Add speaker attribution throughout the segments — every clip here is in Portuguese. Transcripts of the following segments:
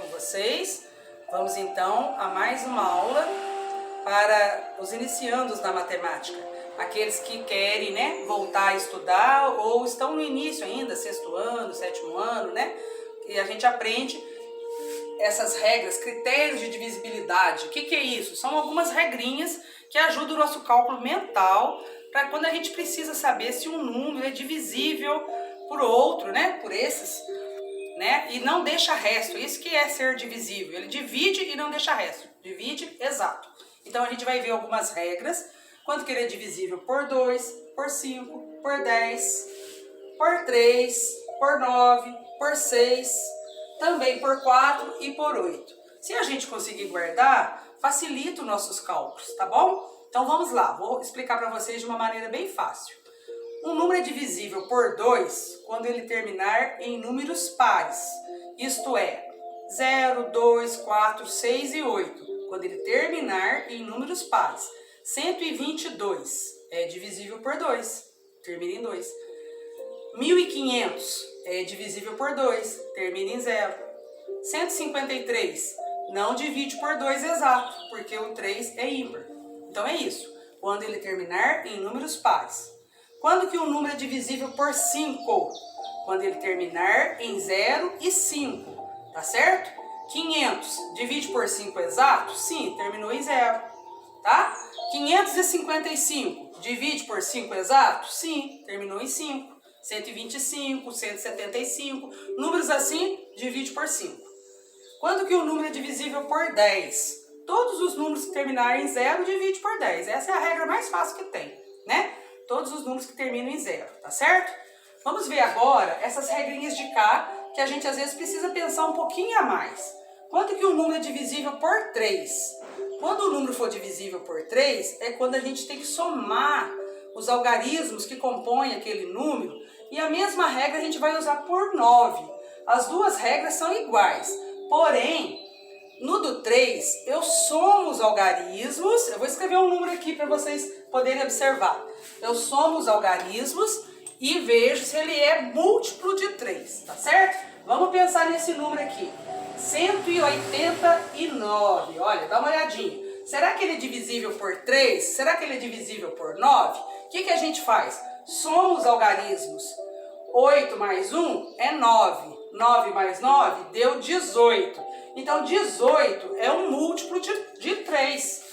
Speaker 1: com vocês? Vamos então a mais uma aula para os iniciandos da matemática. Aqueles que querem, né, voltar a estudar ou estão no início ainda, 6º ano, 7º ano, né? E a gente aprende essas regras, critérios de divisibilidade. O que é isso? São algumas regrinhas que ajudam o nosso cálculo mental para quando a gente precisa saber se um número é divisível por outro, né? Por esses, né? E não deixa resto. Isso que é ser divisível. Ele divide e não deixa resto. Divide, exato. Então a gente vai ver algumas regras. Quanto que ele é divisível por 2, por 5, por 10, por 3, por 9, por 6, também por 4 e por 8. Se a gente conseguir guardar, facilita os nossos cálculos, tá bom? Então vamos lá, vou explicar para vocês de uma maneira bem fácil. Um número é divisível por 2 quando ele terminar em números pares, isto é, 0, 2, 4, 6 e 8, quando ele terminar em números pares. 122 é divisível por 2, termina em 2. 1500 é divisível por 2, termina em 0. 153 não divide por 2 exato, porque o 3 é ímpar. Então é isso, quando ele terminar em números pares. Quando que um número é divisível por 5? Quando ele terminar em 0 e 5, tá certo? 500 divide por 5 exato? Sim, terminou em 0, tá? 555 divide por 5 exato? Sim, terminou em 5. 125, 175, números assim, divide por 5. Quando que o número é divisível por 10? Todos os números que terminarem em 0, divide por 10. Essa é a regra mais fácil que tem, né? Todos os números que terminam em 0, tá certo? Vamos ver agora essas regrinhas de cá, que a gente às vezes precisa pensar um pouquinho a mais. Quanto que o número é divisível por 3? Quando o número for divisível por 3, é quando a gente tem que somar os algarismos que compõem aquele número, e a mesma regra a gente vai usar por 9. As duas regras são iguais, porém, no do 3, eu somo os algarismos, eu vou escrever um número aqui para vocês poderem observar. Eu somo os algarismos e vejo se ele é múltiplo de 3, tá certo? Vamos pensar nesse número aqui, 189, olha, dá uma olhadinha. Será que ele é divisível por 3? Será que ele é divisível por 9? O que a gente faz? Soma os algarismos. 8 mais 1 é 9. 9 mais 9 deu 18. Então, 18 é um múltiplo de 3.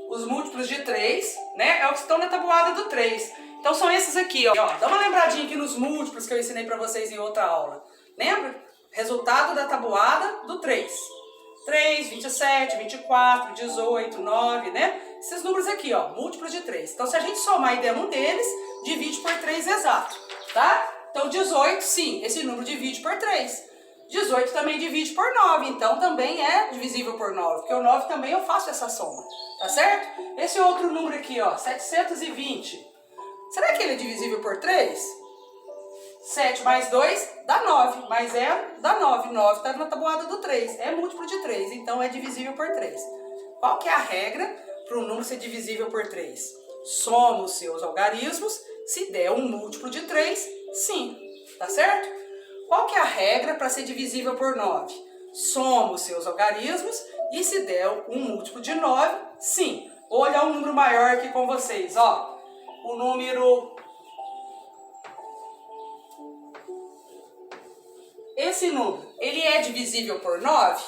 Speaker 1: Os múltiplos de 3, né, é o que estão na tabuada do 3. Então, são esses aqui, ó. Dá uma lembradinha aqui nos múltiplos que eu ensinei para vocês em outra aula. Lembra? Resultado da tabuada do 3. 3, 27, 24, 18, 9, né? Esses números aqui, ó, múltiplos de 3. Então, se a gente somar e der um deles, divide por 3 exato, tá? Então, 18, sim, esse número divide por 3. 18 também divide por 9, então também é divisível por 9, porque o 9 também eu faço essa soma, tá certo? Esse outro número aqui, ó, 720. Será que ele é divisível por 3? 7 mais 2 dá 9, mais 0 dá 9. 9 está na tabuada do 3, é múltiplo de 3, então é divisível por 3. Qual que é a regra para um número ser divisível por 3? Soma os seus algarismos, se der um múltiplo de 3, sim, tá certo? Qual que é a regra para ser divisível por 9? Soma os seus algarismos e se der um múltiplo de 9, sim. Vou olhar um número maior aqui com vocês, ó. O número... Esse número, ele é divisível por 9?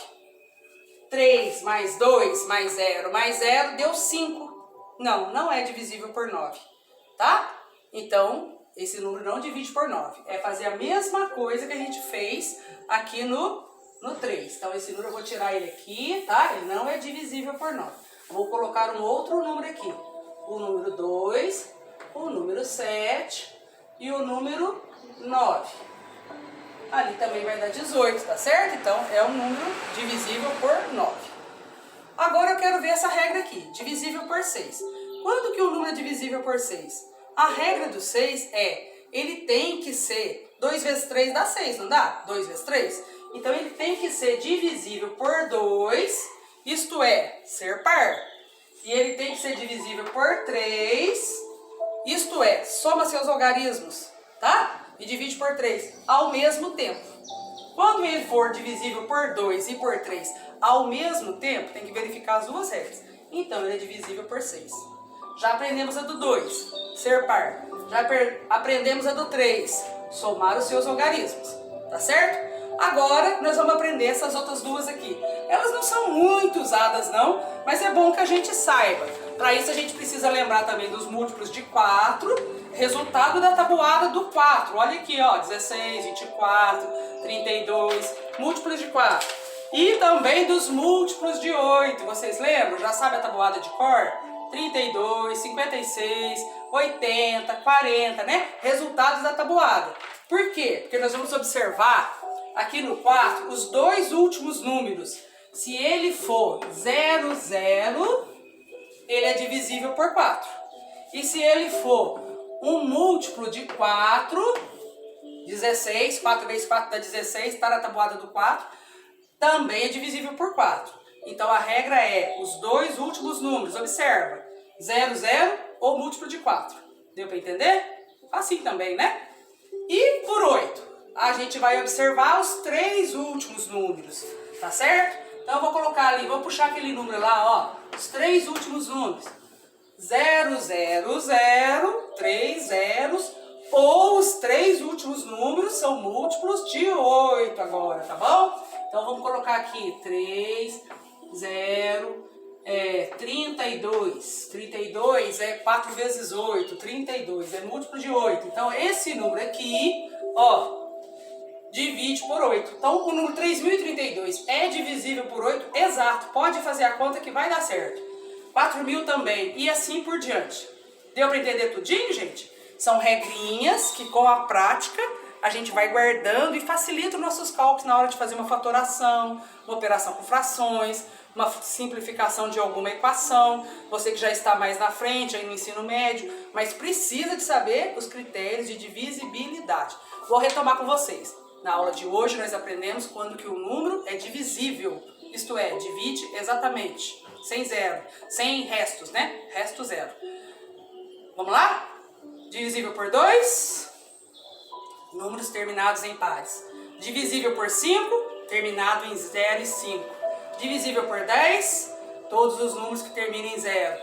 Speaker 1: 3 mais 2 mais 0 deu 5. Não, não é divisível por 9, tá? Então, esse número não divide por 9. É fazer a mesma coisa que a gente fez aqui no 3. Então, esse número eu vou tirar ele aqui, tá? Ele não é divisível por 9. Vou colocar um outro número aqui. O número 2, o número 7 e o número 9. Ali também vai dar 18, tá certo? Então, é um número divisível por 9. Agora eu quero ver essa regra aqui, divisível por 6. Quando que o número é divisível por 6? A regra do 6 ele tem que ser 2 vezes 3 dá 6, não dá? 2 vezes 3? Então, ele tem que ser divisível por 2, isto é, ser par. E ele tem que ser divisível por 3, isto é, soma seus algarismos, tá? E divide por 3 ao mesmo tempo. Quando quando ele for divisível por 2 e por 3 ao mesmo tempo, tem que verificar as duas regras. Então, ele é divisível por 6. Já aprendemos a do 2, ser par. Já aprendemos a do 3, somar os seus algarismos. Tá certo? Agora, nós vamos aprender essas outras duas aqui. Elas não são muito usadas, não, mas é bom que a gente saiba. Para isso, a gente precisa lembrar também dos múltiplos de 4, resultado da tabuada do 4. Olha aqui, ó, 16, 24, 32, múltiplos de 4. E também dos múltiplos de 8. Vocês lembram? Já sabe a tabuada de cor? 32, 56, 80, 40, né? Resultados da tabuada. Por quê? Porque nós vamos observar aqui no 4 os dois últimos números. Se ele for 0, 0, ele é divisível por 4. E se ele for um múltiplo de 4, 16, 4 vezes 4 dá 16, está na tabuada do 4, também é divisível por 4. Então a regra é os dois últimos números. Observa, 0, 0 ou múltiplo de 4. Deu para entender? Assim também, né? E por 8, a gente vai observar os três últimos números, tá certo? Então eu vou colocar ali, vou puxar aquele número lá, ó, os três últimos números. 0, 0, 0, 3 zeros, ou os três últimos números são múltiplos de 8 agora, tá bom? Então vamos colocar aqui 3, 0, 32. 32 é 4 vezes 8, 32 é múltiplo de 8. Então esse número aqui, ó, divide por 8. Então, o número 3032 é divisível por 8? Exato. Pode fazer a conta que vai dar certo. 4.000 também. E assim por diante. Deu para entender tudinho, gente? São regrinhas que, com a prática, a gente vai guardando e facilita os nossos cálculos na hora de fazer uma fatoração, uma operação com frações, uma simplificação de alguma equação. Você que já está mais na frente, aí no ensino médio, mas precisa de saber os critérios de divisibilidade. Vou retomar com vocês. Na aula de hoje nós aprendemos quando que o número é divisível, isto é, divide exatamente, sem zero, sem restos, né? Resto zero. Vamos lá? Divisível por 2, números terminados em pares. Divisível por 5, terminado em 0 e 5. Divisível por 10, todos os números que terminam em 0.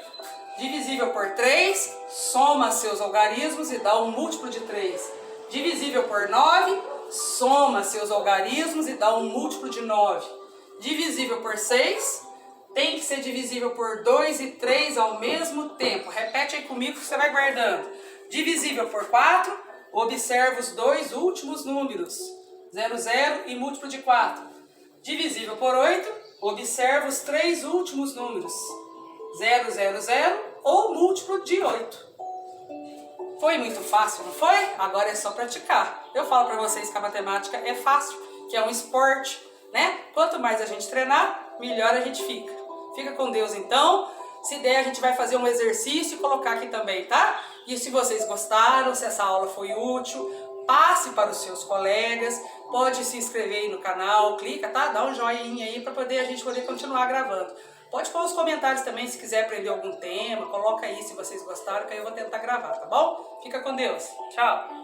Speaker 1: Divisível por 3, soma seus algarismos e dá um múltiplo de 3. Divisível por 9, soma seus algarismos e dá um múltiplo de 9. Divisível por 6, tem que ser divisível por 2 e 3 ao mesmo tempo. Repete aí comigo que você vai guardando. Divisível por 4, observa os dois últimos números. 0, 0 e múltiplo de 4. Divisível por 8, observa os três últimos números. 0, 0, 0 ou múltiplo de 8. Foi muito fácil, não foi? Agora é só praticar. Eu falo para vocês que a matemática é fácil, que é um esporte, né? Quanto mais a gente treinar, melhor a gente fica. Fica com Deus então. Se der, a gente vai fazer um exercício e colocar aqui também, tá? E se vocês gostaram, se essa aula foi útil, passe para os seus colegas. Pode se inscrever aí no canal, clica, tá? Dá um joinha aí para a gente poder continuar gravando. Pode pôr os comentários também se quiser aprender algum tema, coloca aí se vocês gostaram, que aí eu vou tentar gravar, tá bom? Fica com Deus. Tchau!